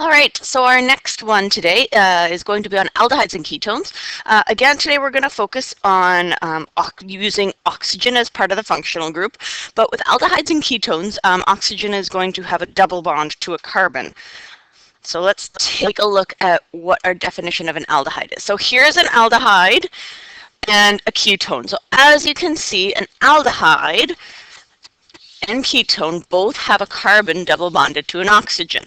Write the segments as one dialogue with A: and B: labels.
A: All right, so our next one today is going to be on aldehydes and ketones. Again, today we're going to focus on using oxygen as part of the functional group, but with aldehydes and ketones, oxygen is going to have a double bond to a carbon. So let's take a look at what our definition of an aldehyde is. So here's an aldehyde and a ketone. So as you can see, an aldehyde and ketone both have a carbon double bonded to an oxygen.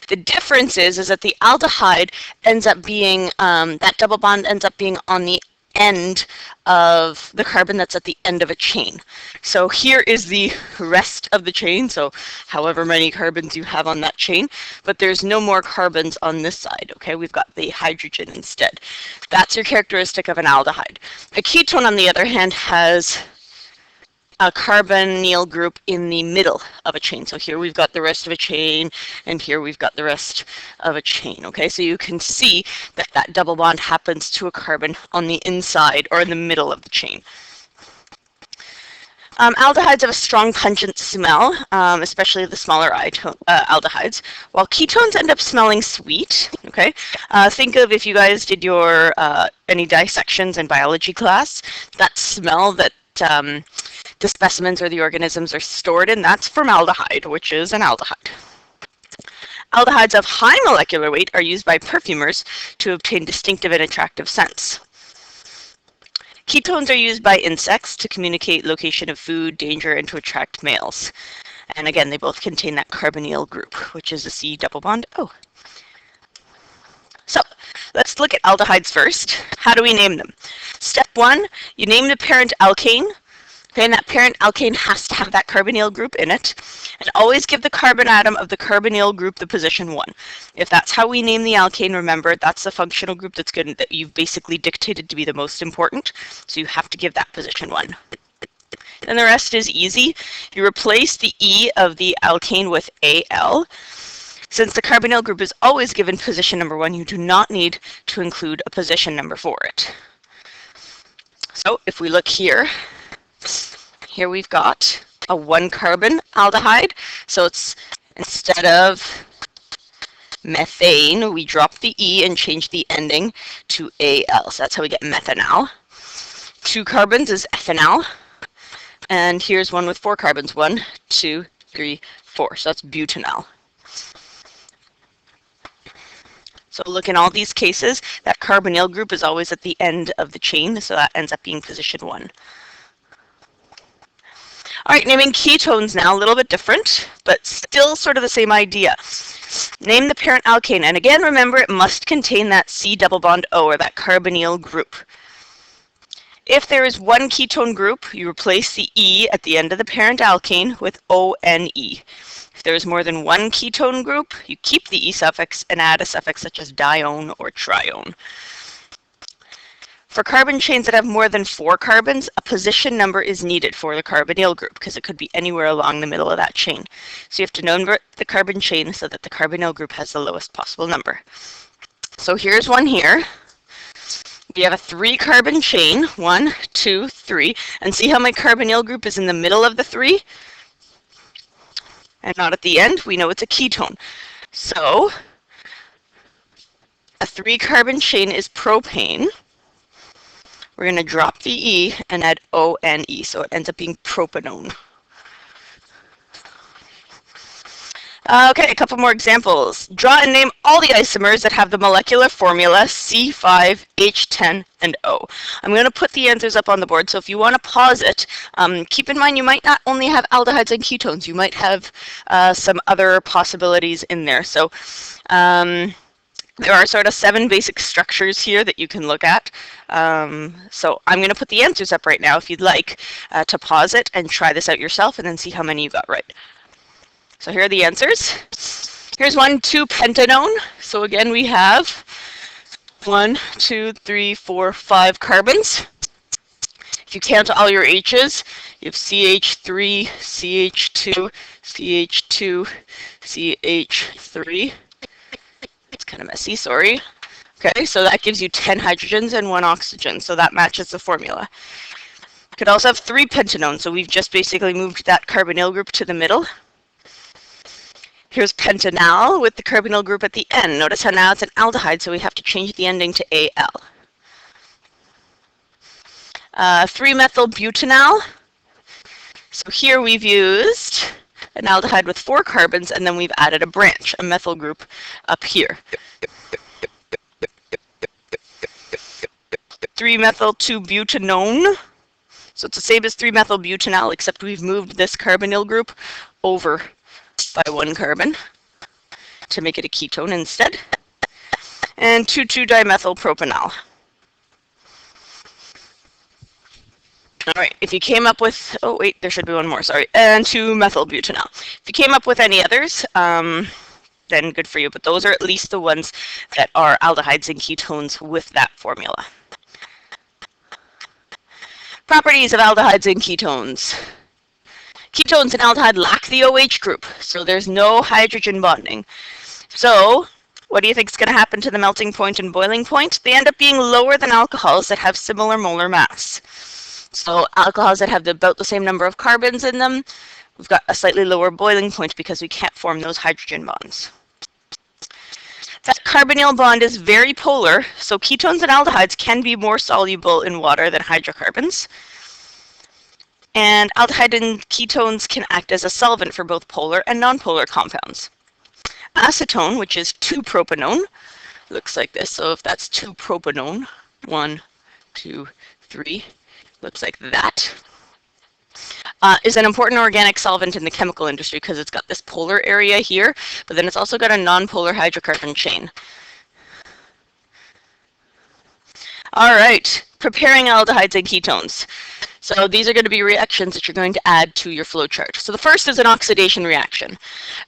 A: The difference is that the aldehyde ends up being, that double bond ends up being on the end of the carbon that's at the end of a chain. So here is the rest of the chain, so however many carbons you have on that chain, but there's no more carbons on this side, okay? We've got the hydrogen instead. That's your characteristic of an aldehyde. A ketone, on the other hand, has a carbonyl group in the middle of a chain. So here we've got the rest of a chain, and here we've got the rest of a chain, okay? So you can see that that double bond happens to a carbon on the inside or in the middle of the chain. Aldehydes have a strong pungent smell, especially the smaller aldehydes, while ketones end up smelling sweet, okay? Think of if you guys did your any dissections in biology class, that smell that the specimens or the organisms are stored in, that's formaldehyde, which is an aldehyde. Aldehydes of high molecular weight are used by perfumers to obtain distinctive and attractive scents. Ketones are used by insects to communicate location of food, danger, and to attract males. And again, they both contain that carbonyl group, which is a C double bond O. So let's look at aldehydes first. How do we name them? Step one, you name the parent alkane. Okay, and that parent alkane has to have that carbonyl group in it. And always give the carbon atom of the carbonyl group the position 1. If that's how we name the alkane, remember, that's the functional group that you've basically dictated to be the most important. So you have to give that position 1. And the rest is easy. You replace the E of the alkane with Al. Since the carbonyl group is always given position number 1, you do not need to include a position number for it. So if we look here, here we've got a 1-carbon aldehyde. So it's, instead of methane, we drop the E and change the ending to Al. So that's how we get methanal. 2 carbons is ethanal. And here's one with 4 carbons. 1, 2, 3, 4. So that's butanal. So look, in all these cases, that carbonyl group is always at the end of the chain, so that ends up being position 1. All right, naming ketones now, a little bit different, but still sort of the same idea. Name the parent alkane, and again, remember, it must contain that C double bond O, or that carbonyl group. If there is 1 ketone group, you replace the E at the end of the parent alkane with ONE. If there is more than 1 ketone group, you keep the E suffix and add a suffix such as dione or trione. For carbon chains that have more than 4 carbons, a position number is needed for the carbonyl group because it could be anywhere along the middle of that chain. So you have to number the carbon chain so that the carbonyl group has the lowest possible number. So here's one here. We have a 3-carbon chain, 1, 2, 3, and see how my carbonyl group is in the middle of the 3? And not at the end? We know it's a ketone. So a 3-carbon chain is propane. We're going to drop the E and add ONE, so it ends up being propanone. Okay, a couple more examples. Draw and name all the isomers that have the molecular formula C5H10 and O. I'm going to put the answers up on the board, so if you want to pause it, keep in mind you might not only have aldehydes and ketones, you might have some other possibilities in there. So there are sort of 7 basic structures here that you can look at. So I'm going to put the answers up right now if you'd like to pause it and try this out yourself and then see how many you got right. So here are the answers. Here's 1, 2-pentanone. So again, we have 1, 2, 3, 4, 5 carbons. If you count all your H's, you have CH3, CH2, CH2, CH3. It's kind of messy, sorry. Okay, so that gives you 10 hydrogens and 1 oxygen, so that matches the formula. You could also have 3-pentanone, so we've just basically moved that carbonyl group to the middle. Here's pentanal with the carbonyl group at the end. Notice how now it's an aldehyde, so we have to change the ending to Al. 3-methylbutanal. So here we've used an aldehyde with 4 carbons, and then we've added a branch, a methyl group up here. 3-methyl-2-butanone. So it's the same as 3-methylbutanal, except we've moved this carbonyl group over by 1 carbon to make it a ketone instead. And 2,2-dimethylpropanol. All right, if you came up with, oh wait, there should be one more, sorry, and 2-methylbutanol. If you came up with any others, then good for you, but those are at least the ones that are aldehydes and ketones with that formula. Properties of aldehydes and ketones. Ketones and aldehyde lack the OH group, so there's no hydrogen bonding. So what do you think is going to happen to the melting point and boiling point? They end up being lower than alcohols that have similar molar mass. So alcohols that have about the same number of carbons in them, we've got a slightly lower boiling point because we can't form those hydrogen bonds. That carbonyl bond is very polar, so ketones and aldehydes can be more soluble in water than hydrocarbons. And aldehyde and ketones can act as a solvent for both polar and nonpolar compounds. Acetone, which is 2-propanone, looks like this. So if that's 2-propanone, 1, 2, 3, looks like that, is an important organic solvent in the chemical industry because it's got this polar area here, but then it's also got a nonpolar hydrocarbon chain. All right, preparing aldehydes and ketones. So these are going to be reactions that you're going to add to your flowchart. So the first is an oxidation reaction.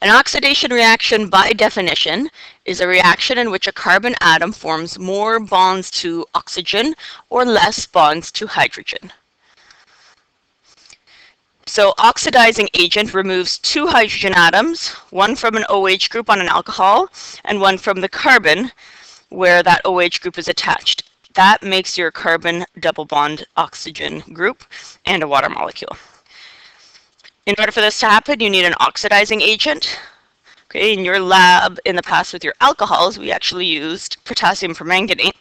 A: An oxidation reaction, by definition, is a reaction in which a carbon atom forms more bonds to oxygen or less bonds to hydrogen. So oxidizing agent removes 2 hydrogen atoms, one from an OH group on an alcohol and one from the carbon where that OH group is attached. That makes your carbon double bond oxygen group and a water molecule. In order for this to happen, you need an oxidizing agent. Okay, in your lab in the past with your alcohols, we actually used potassium permanganate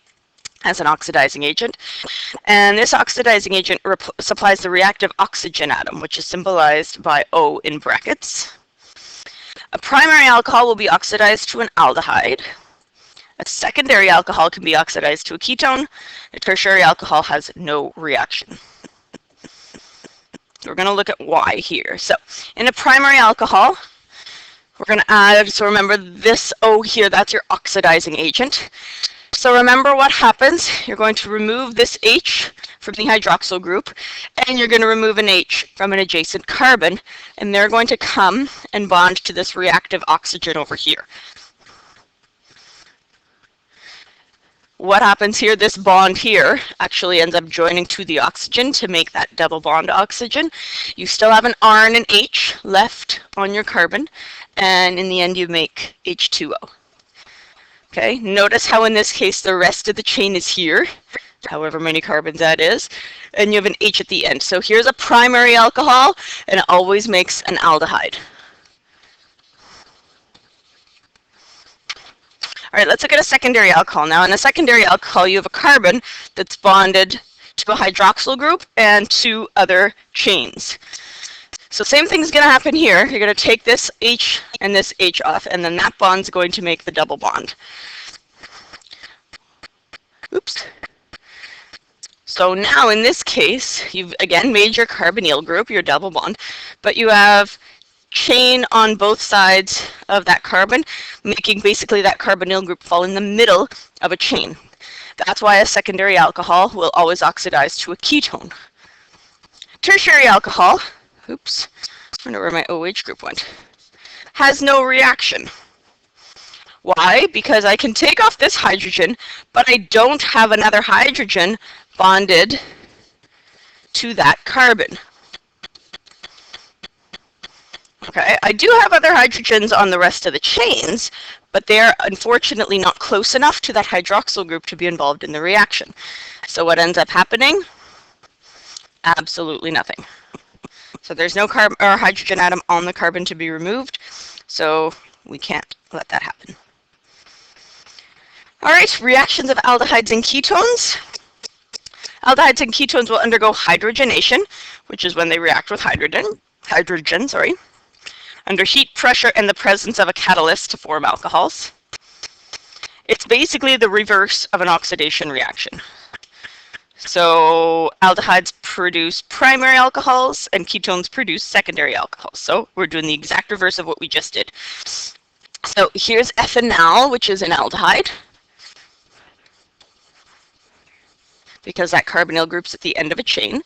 A: as an oxidizing agent. And this oxidizing agent supplies the reactive oxygen atom, which is symbolized by O in brackets. A primary alcohol will be oxidized to an aldehyde. A secondary alcohol can be oxidized to a ketone. A tertiary alcohol has no reaction. We're going to look at why here. So in a primary alcohol, we're going to add, so remember this O here, that's your oxidizing agent. So remember what happens. You're going to remove this H from the hydroxyl group, and you're going to remove an H from an adjacent carbon, and they're going to come and bond to this reactive oxygen over here. What happens here, this bond here actually ends up joining to the oxygen to make that double bond oxygen. You still have an R and an H left on your carbon, and in the end you make H2O. Okay, notice how in this case the rest of the chain is here, however many carbons that is, and you have an H at the end. So here's a primary alcohol, and it always makes an aldehyde. All right, let's look at a secondary alcohol now. In a secondary alcohol, you have a carbon that's bonded to a hydroxyl group and 2 other chains. So same thing's going to happen here. You're going to take this H and this H off, and then that bond's going to make the double bond. Oops. So now in this case, you've again made your carbonyl group, your double bond, but you have chain on both sides of that carbon, making basically that carbonyl group fall in the middle of a chain. That's why a secondary alcohol will always oxidize to a ketone. Tertiary alcohol, oops, I wonder where my OH group went, has no reaction. Why? Because I can take off this hydrogen, but I don't have another hydrogen bonded to that carbon. Okay, I do have other hydrogens on the rest of the chains, but they're unfortunately not close enough to that hydroxyl group to be involved in the reaction. So what ends up happening? Absolutely nothing. So there's no hydrogen atom on the carbon to be removed, so We can't let that happen. All right, reactions of aldehydes and ketones. Aldehydes and ketones will undergo hydrogenation, which is when they react with hydrogen, under heat, pressure, and the presence of a catalyst to form alcohols. It's basically the reverse of an oxidation reaction. So aldehydes produce primary alcohols and ketones produce secondary alcohols. So we're doing the exact reverse of what we just did. So here's ethanol, which is an aldehyde, because that carbonyl group's at the end of a chain.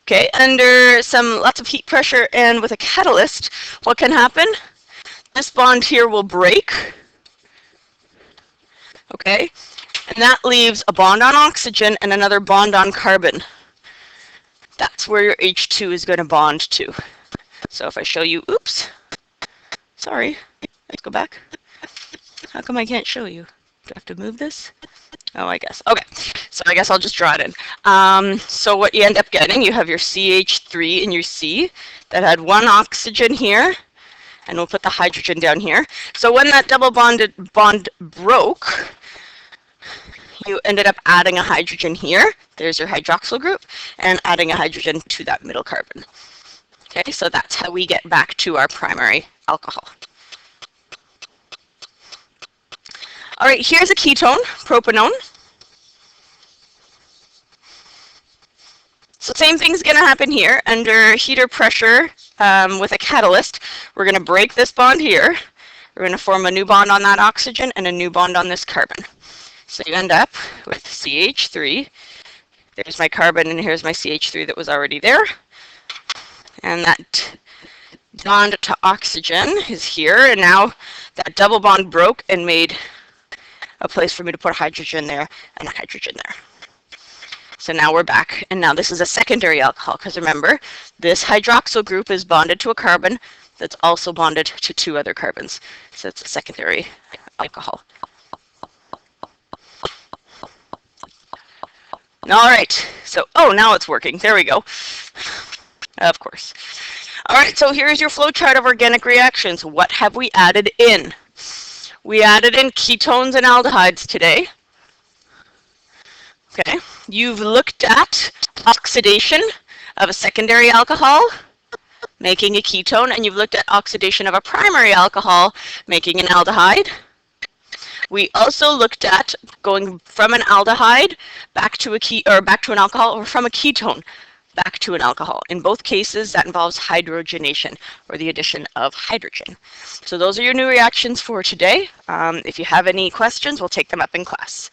A: Okay, under lots of heat, pressure, and with a catalyst, what can happen? This bond here will break. Okay, and that leaves a bond on oxygen and another bond on carbon. That's where your H2 is going to bond to. So if I show you, oops, sorry, let's go back. How come I can't show you? Do I have to move this? Oh, I guess. Okay, so I guess I'll just draw it in. So what you end up getting, you have your CH3 and your C that had one oxygen here, and we'll put the hydrogen down here. So when that double bond broke, you ended up adding a hydrogen here. There's your hydroxyl group, and adding a hydrogen to that middle carbon. Okay, so that's how we get back to our primary alcohol. All right, here's a ketone, propanone. So same thing's going to happen here. Under heat or pressure with a catalyst, we're going to break this bond here. We're going to form a new bond on that oxygen and a new bond on this carbon. So you end up with CH3. There's my carbon, and here's my CH3 that was already there. And that bond to oxygen is here, and now that double bond broke and made a place for me to put a hydrogen there and a hydrogen there. So now we're back, and now this is a secondary alcohol, because remember, this hydroxyl group is bonded to a carbon that's also bonded to two other carbons. So it's a secondary alcohol. All right, so, oh, now it's working. There we go. Of course. All right, so here's your flow chart of organic reactions. What have we added in? We added in ketones and aldehydes today. Okay, you've looked at oxidation of a secondary alcohol, making a ketone, and you've looked at oxidation of a primary alcohol, making an aldehyde. We also looked at going from an aldehyde back to an alcohol, or from a ketone back to an alcohol. In both cases, that involves hydrogenation, or the addition of hydrogen. So those are your new reactions for today. If you have any questions, we'll take them up in class.